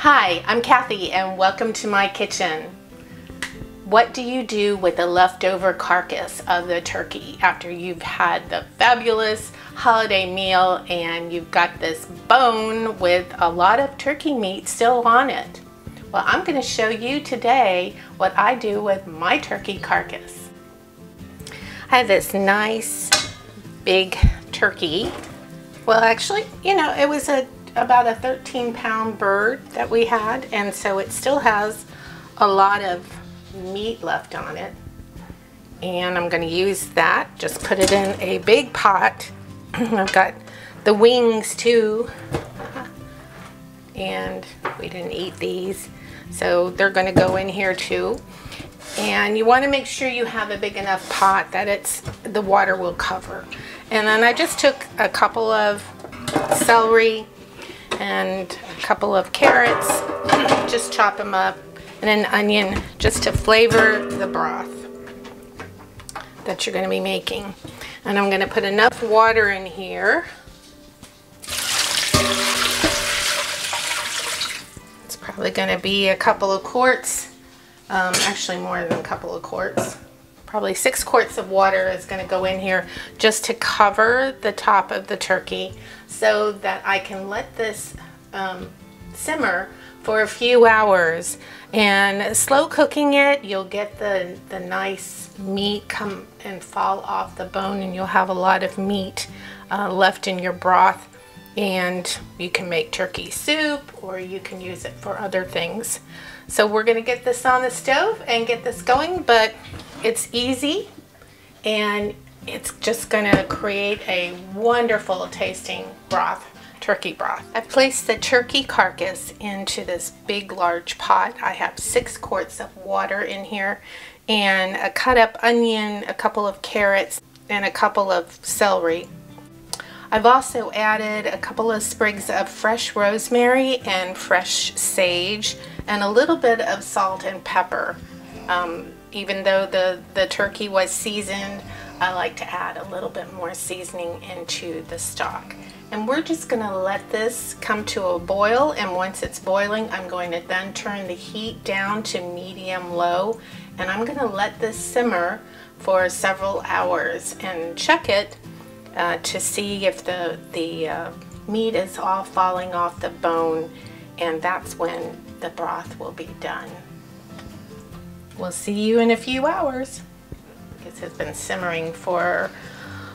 Hi, I'm Kathy and welcome to my kitchen. What do you do with the leftover carcass of the turkey after you've had the fabulous holiday meal and you've got this bone with a lot of turkey meat still on it? Well, I'm going to show you today what I do with my turkey carcass. I have this nice big turkey. Well, actually, it was about a 13-pound bird that we had, and so it still has a lot of meat left on it. And I'm going to use that, just put it in a big pot. I've got the wings too, and we didn't eat these, so they're going to go in here too. And you want to make sure you have a big enough pot that the water will cover. And then I just took a couple of celery and a couple of carrots, just chop them up, and an onion just to flavor the broth that you're going to be making. And I'm going to put enough water in here. It's probably going to be a couple of quarts, actually more than a couple of quarts. Probably 6 quarts of water is going to go in here just to cover the top of the turkey so that I can let this simmer for a few hours. And slow cooking it, you'll get the nice meat come and fall off the bone, and you'll have a lot of meat left in your broth. And you can make turkey soup, or you can use it for other things. So we're going to get this on the stove and get this going, but it's easy and it's just going to create a wonderful tasting broth, turkey broth. I've placed the turkey carcass into this big large pot. I have 6 quarts of water in here and a cut up onion, a couple of carrots, and a couple of celery. I've also added a couple of sprigs of fresh rosemary and fresh sage and a little bit of salt and pepper. Even though the turkey was seasoned, I like to add a little bit more seasoning into the stock. And we're just going to let this come to a boil, and once it's boiling, I'm going to then turn the heat down to medium-low, and I'm going to let this simmer for several hours and check it to see if the meat is all falling off the bone, and that's when the broth will be done. We'll see you in a few hours. This has been simmering for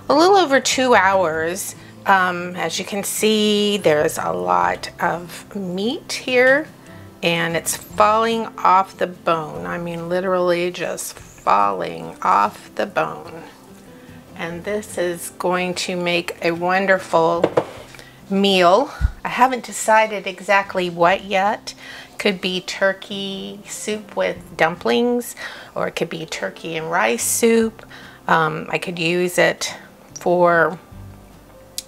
a little over 2 hours. As you can see, there's a lot of meat here, and it's falling off the bone. I mean, literally just falling off the bone. And this is going to make a wonderful meal. I haven't decided exactly what yet. Could be turkey soup with dumplings, or it could be turkey and rice soup. I could use it for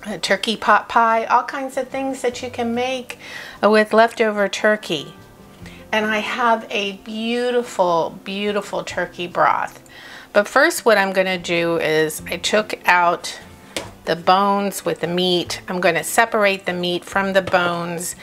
a turkey pot pie, all kinds of things that you can make with leftover turkey. And I have a beautiful, beautiful turkey broth. But first, what I'm going to do is I took out the bones with the meat. I'm going to separate the meat from the bones,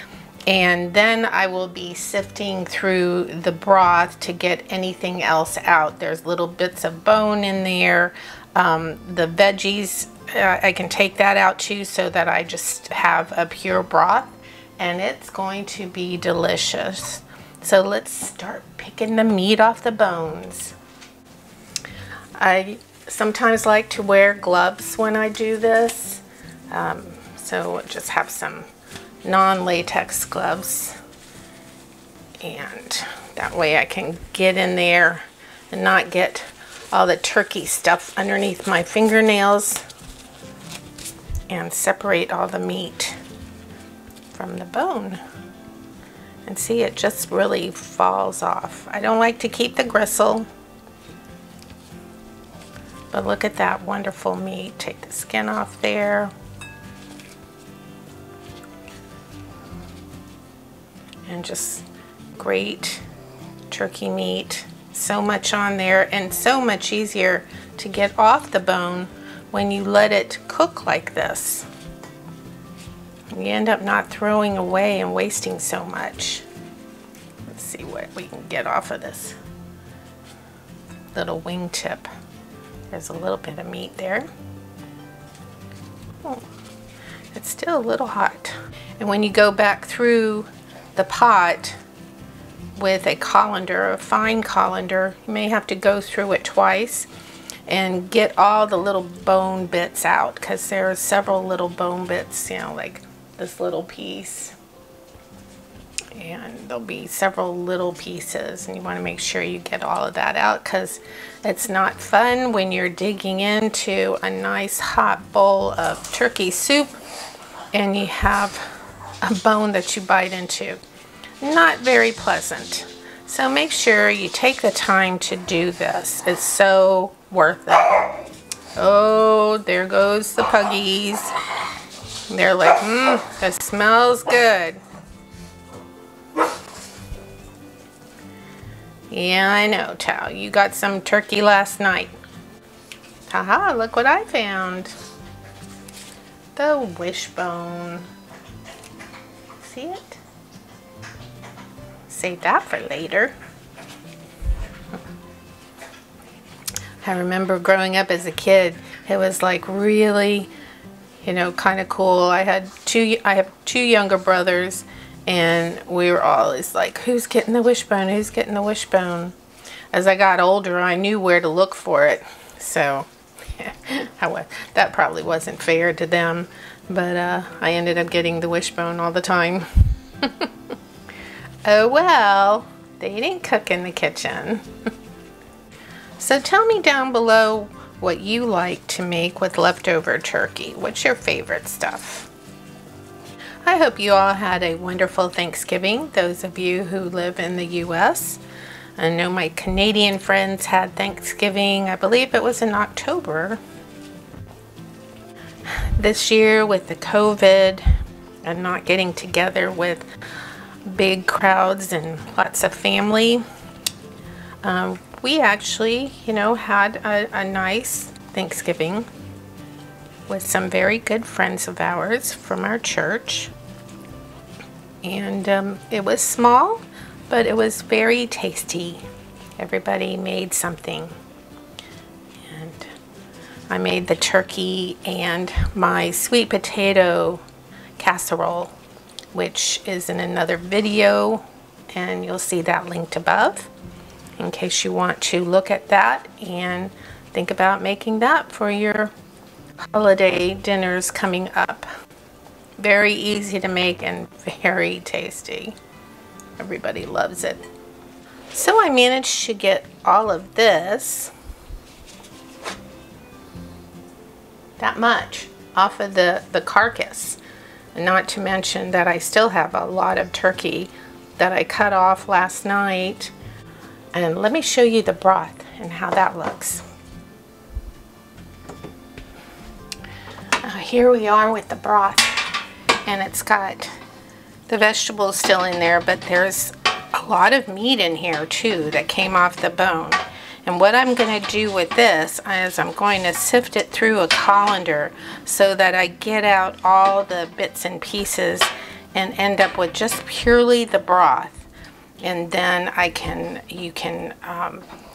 and then I will be sifting through the broth to get anything else out. There's little bits of bone in there. The veggies, I can take that out too, so that I just have a pure broth, and it's going to be delicious. So let's start picking the meat off the bones. I sometimes like to wear gloves when I do this, so just have some non-latex gloves, and that way I can get in there and not get all the turkey stuff underneath my fingernails, and separate all the meat from the bone. And see, it just really falls off. I don't like to keep the gristle, but look at that wonderful meat. Take the skin off there. And just great turkey meat. So much on there, and so much easier to get off the bone when you let it cook like this. You end up not throwing away and wasting so much. see what we can get off of this little wingtip. There's a little bit of meat there. Oh, it's still a little hot. And when you go back through the pot with a colander, a fine colander, you may have to go through it twice and get all the little bone bits out, because there are several little bone bits, you know, like this little piece, and there'll be several little pieces, and you want to make sure you get all of that out, because it's not fun when you're digging into a nice hot bowl of turkey soup and you have a bone that you bite into. Not very pleasant. So make sure you take the time to do this. It's so worth it. Oh, there goes the puggies. They're like, that smells good. Yeah, I know, Tao. You got some turkey last night. Haha, look what I found. The wishbone. See it? Save that for later. I remember growing up as a kid, it was like really, you know, kind of cool. I have two younger brothers, and we were always like, who's getting the wishbone? Who's getting the wishbone? As I got older, I knew where to look for it. So that probably wasn't fair to them, but I ended up getting the wishbone all the time. Oh well, they didn't cook in the kitchen. So tell me down below what you like to make with leftover turkey. What's your favorite stuff? I hope you all had a wonderful Thanksgiving, those of you who live in the US. I know my Canadian friends had Thanksgiving, I believe it was in October. This year with the COVID and not getting together with big crowds and lots of family, we actually, you know, had a nice Thanksgiving with some very good friends of ours from our church. And it was small, but it was very tasty. Everybody made something. And I made the turkey and my sweet potato casserole, which is in another video, and you'll see that linked above in case you want to look at that and think about making that for your holiday dinners coming up. Very easy to make and very tasty. Everybody loves it. So I managed to get all of this, that much, off of the carcass. Not to mention that I still have a lot of turkey that I cut off last night. And let me show you the broth and how that looks. Here we are with the broth, and it's got the vegetables still in there, but there's a lot of meat in here too that came off the bone. And what I'm going to do with this is I'm going to sift it through a colander so that I get out all the bits and pieces and end up with just purely the broth. And then you can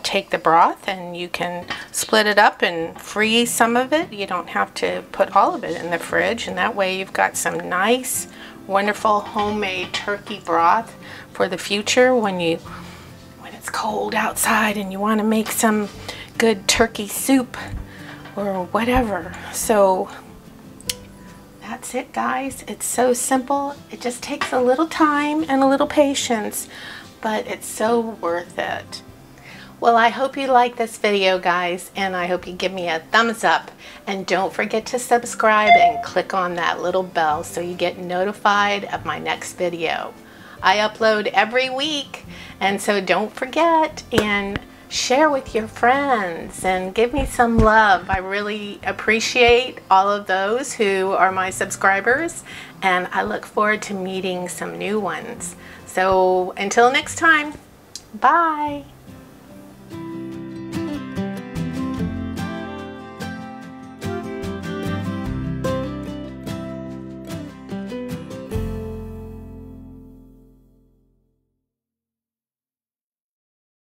take the broth and you can split it up and freeze some of it. You don't have to put all of it in the fridge, and that way you've got some nice, wonderful homemade turkey broth for the future when it's cold outside and you want to make some good turkey soup or whatever. So that's it, guys. It's so simple. It just takes a little time and a little patience, but it's so worth it. Well, I hope you like this video, guys, and I hope you give me a thumbs up. And don't forget to subscribe and click on that little bell so you get notified of my next video. I upload every week, and so don't forget and share with your friends and give me some love. I really appreciate all of those who are my subscribers, and I look forward to meeting some new ones. So until next time, bye.